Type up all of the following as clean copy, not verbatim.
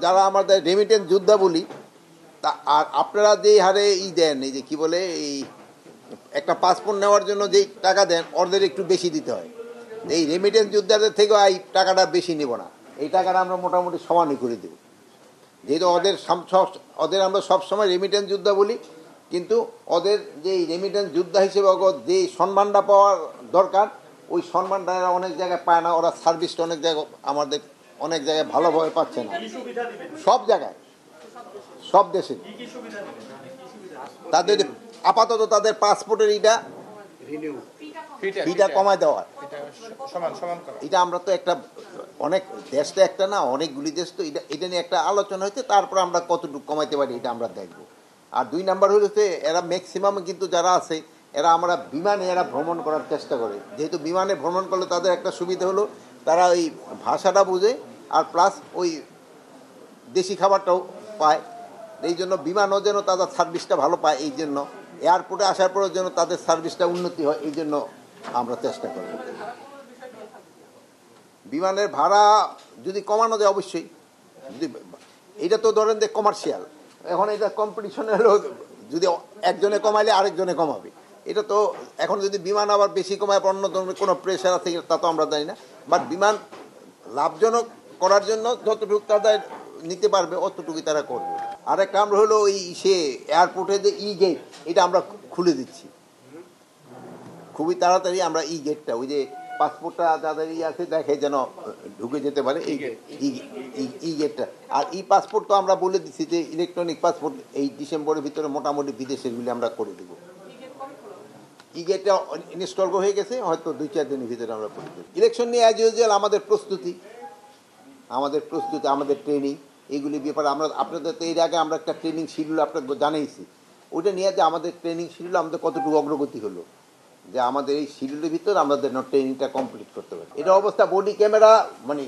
যারা আমাদের রেমিটেন্স যোদ্ধা বলি তা, আর আপনারা যেই হারে দেন, এই যে কি বলে, এই একটা পাসপোর্ট নেওয়ার জন্য যেই টাকা দেন ওদের একটু বেশি দিতে হয়। এই রেমিটেন্স যোদ্ধাদের থেকেও এই টাকাটা বেশি নিব না, এই টাকাটা আমরা মোটামুটি সমানই করে দেব। যেহেতু ওদের আমরা সবসময় রেমিটেন্স যোদ্ধা বলি, কিন্তু ওদের যে রেমিটেন্স যোদ্ধা হিসেবে যে সম্মানটা পাওয়ার দরকার, ওই সম্মানটা এরা অনেক জায়গায় পায় না। ওরা সার্ভিসটা অনেক জায়গায় আমাদের অনেক জায়গায় ভালোভাবে পাচ্ছে না, সব জায়গায়, সব দেশে। তাদের আপাতত তাদের পাসপোর্টের ফিটা কমায় দেওয়া, এটা আমরা তো একটা অনেক দেশটা একটা না, অনেকগুলি দেশ, তো এটা নিয়ে একটা আলোচনা হয়েছে, তারপর আমরা কতটুকু কমাইতে পারি এটা আমরা দেখবো। আর 2 নাম্বার হচ্ছে এরা ম্যাক্সিমাম কিন্তু যারা আছে এরা আমরা বিমানে ভ্রমণ করার চেষ্টা করে। যেহেতু বিমানে ভ্রমণ করলে তাদের একটা সুবিধা হলো তারা ওই ভাষাটা বোঝে, আর প্লাস ওই দেশি খাবারটাও পায়। এই জন্য বিমানও যেন তাদের সার্ভিসটা ভালো পায়, এই জন্য এয়ারপোর্টে আসার পরেও যেন তাদের সার্ভিসটা উন্নতি হয়, এই জন্য আমরা চেষ্টা করব। বিমানের ভাড়া যদি কমানো যায় অবশ্যই, যদি এটা তো ধরেন যে কমার্শিয়াল, এখন এটা কম্পিটিশনের হলো, যদি একজনে কমাইলে আরেকজনে কমাবে, এটা তো এখন যদি বিমান আবার বেশি কমায় অন্য ধরনের কোনো প্রেশার আছে তা তো আমরা জানি না। বাট বিমান লাভজনক করার জন্য যতটুকু তাদের নিতে পারবে অতটুকুই তারা করবে। আরেকটা আমরা হলো ওই এয়ারপোর্টে যে গেট, এটা আমরা খুলে দিচ্ছি খুবই তাড়াতাড়ি। আমরা গেটটা ওই যে পাসপোর্টটা যাদের আছে দেখে যেন ঢুকে যেতে পারে, এই গেটটা। আর পাসপোর্ট তো আমরা বলে দিচ্ছি যে ইলেকট্রনিক পাসপোর্ট এই ডিসেম্বরের ভিতরে মোটামুটি বিদেশেরগুলি আমরা করে দেবো। গেটটা ইনস্টল হয়ে গেছে, হয়তো 2-4 দিনের ভিতরে আমরা করে দেবো। ইলেকশন নিয়ে অ্যাজ ইউজুয়াল আমাদের প্রস্তুতি, আমাদের ট্রেনিং, এইগুলি ব্যাপারে আমরা আপনাদের তো এর আগে আমরা একটা ট্রেনিং শিডিউল আপনাকে জানাইছি। ওইটা নিয়ে যে আমাদের ট্রেনিং শিডিউল আমাদের কতটুকু অগ্রগতি হলো, যে আমাদের এই শিডিউলের ভিতরে আমাদের ট্রেনিংটা কমপ্লিট করতে পারি। এটা অবস্থা বডি ক্যামেরা, মানে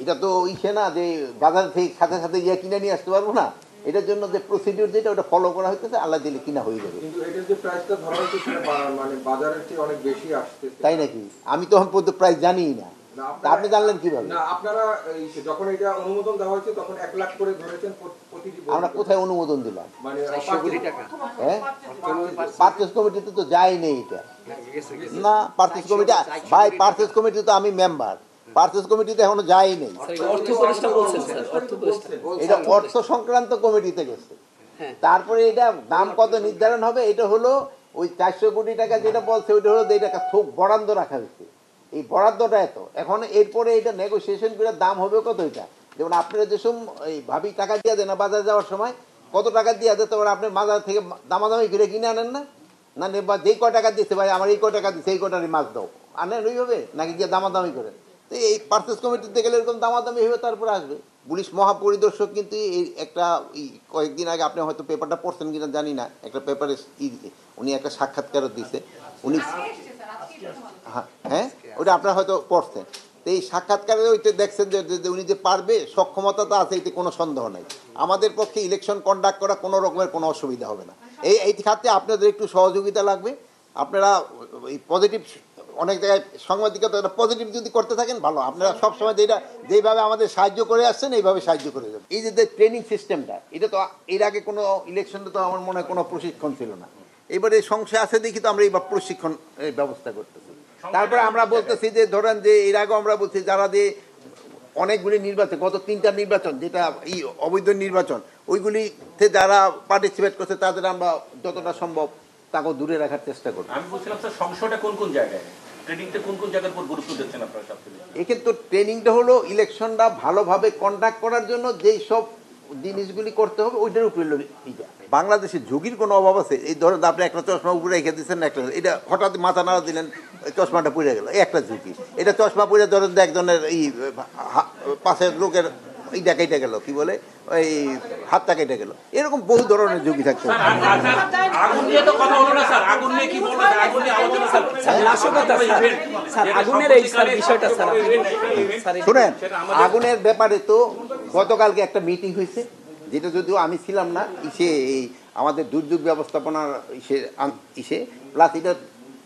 এটা তো না যে বাজার থেকে সাথে সাথে কিনে নিয়ে আসতে পারবো না। এটার জন্য যে প্রসিডিউর যেটা ওটা ফলো করা হইতেছে, আল্লাহ দিলে কিনা হয়ে যাবে। কিন্তু এটার যে প্রাইসটা ধরা হচ্ছে মানে বাজারের চেয়ে অনেক বেশি আসছে, তাই নাকি? আমি তো এখন পর্যন্ত প্রাইস জানিই না, আপনি জানলেন কিভাবে? না, আপনারা যখন এটা অনুমোদন দেওয়া হয়েছে তখন 1 লাখ করে ধরেছেন প্রতিটি। আমরা কোথায় অনুমোদন দিলাম? মানে 400 কোটি টাকা। হ্যাঁ, পারচেজ কমিটিতে তো যায়নি এটা না। পারচেজ কমিটি, ভাই পারচেজ কমিটি তো আমি মেম্বার, পারচেজ কমিটিতে এখনো যায়নি। অর্থ উপদেষ্টা বলছেন স্যার, অর্থ উপদেষ্টা এটা অর্থ সংক্রান্ত কমিটিতে গেছে। তারপরে এটা দাম কত নির্ধারণ হবে, এটা হলো ওই 400 কোটি টাকা যেটা বলছে, ওইটা হলো যে এটা থোক বরাদ্দ রাখা হয়েছে। এই বরাদ্দটা এত, এখন এরপরে এটা নেগোসিয়েশন করে দাম হবে কত। এটা যেমন আপনারা যেসব এই ভাবি টাকা দিয়ে দেন না বাজারে যাওয়ার সময়, কত টাকা দিয়ে দিতে পারে, আপনি বাজার থেকে দামাদামি করে কিনে আনেন না, না বা যেই কয় টাকা দিচ্ছে ভাই আমার এই কয় টাকা দিচ্ছে এই কয়টারই মাছ দাও, আনেন ওইভাবে নাকি গিয়ে দামাদামি করেন? তো এই পারচেজ কমিটিতে গেলে এরকম দামাদামি হয়ে তারপরে আসবে। পুলিশ মহাপরিদর্শক কিন্তু এই একটা কয়েকদিন আগে, আপনি হয়তো পেপারটা পড়ছেন কিনা জানি না, একটা পেপারে উনি একটা সাক্ষাৎকারও দিছে উনি। হ্যাঁ, ওটা আপনারা হয়তো পড়ছেন। তো এই সাক্ষাৎকারে ওইটা দেখছেন যে উনি যে পারবে, সক্ষমতা তো আছে, এতে কোনো সন্দেহ নাই। আমাদের পক্ষে ইলেকশন কন্ডাক্ট করা কোনো রকমের কোনো অসুবিধা হবে না। এই খাতে আপনাদের একটু সহযোগিতা লাগবে। আপনারা এই পজিটিভ, অনেক জায়গায় সাংবাদিকতা পজিটিভ যদি করতে থাকেন ভালো। আপনারা সবসময় যেইভাবে আমাদের সাহায্য করে আসছেন এইভাবে সাহায্য করে যাবেন। এই যে ট্রেনিং সিস্টেমটা, এটা তো এর আগে কোনো ইলেকশনে তো আমার মনে হয় কোনো প্রশিক্ষণ ছিল না। এবারে সংশয় আছে দেখি তো আমরা এইবার প্রশিক্ষণ ব্যবস্থা করতেছি। তারপরে আমরা বলতেছি যে ধরেন যে এর আগে আমরা বলছি যারা যে অনেকগুলি নির্বাচন, গত 3টা নির্বাচন যেটা এই অবৈধ নির্বাচন, ওইগুলিতে যারা পার্টিসিপেট করছে তাদের আমরা যতটা সম্ভব তাকে দূরে রাখার চেষ্টা করব। আমি বলছিলাম স্যার, সংশয়টা কোন কোন জায়গায়, ট্রেনিংটা কোন কোন জায়গার উপর গুরুত্ব দিচ্ছেন আপনারা সবচেয়ে? এক্ষেত্রে ট্রেনিংটা হলো ইলেকশনটা ভালোভাবে কন্ডাক্ট করার জন্য যেই সব জিনিসগুলি করতে হবে ওইটার উপরে বাংলাদেশে ঝুঁকির কোনো অভাব আছে? এই ধরেন আপনি একটা চশমা উপরে রেখে দিচ্ছেন, একটা এটা হঠাৎ মাথা নাড়া দিলেন, চশমাটা পড়ে গেল, একটা ঝুঁকি। এটা চশমা পড়ে ধরেন একজনের পাশের লোকের এইটা কেটে গেল, কি বলে ওই হাতটা কেটে গেল, এরকম বহু ধরনের ঝুঁকি থাকছে। শুনেন, আগুনের ব্যাপারে তো গতকালকে একটা মিটিং হয়েছে, যেটা যদিও আমি ছিলাম না, এই আমাদের দুর্যোগ ব্যবস্থাপনার প্লাস এটা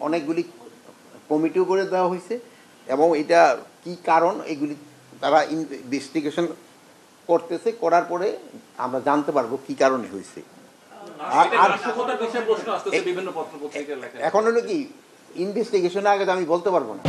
অনেকগুলি কমিটিও করে দেওয়া হয়েছে, এবং এটা কি কারণ এগুলি তারা ইনভেস্টিগেশন করতেছে, করার পরে আমরা জানতে পারবো কি কারণে হয়েছে। এটা নাশকতার বিষয়ে প্রশ্ন আসতেছে বিভিন্ন পত্র পত্রিকার লেখা। এখন হলো কি ইনভেস্টিগেশনের আগে তো আমি বলতে পারবো না।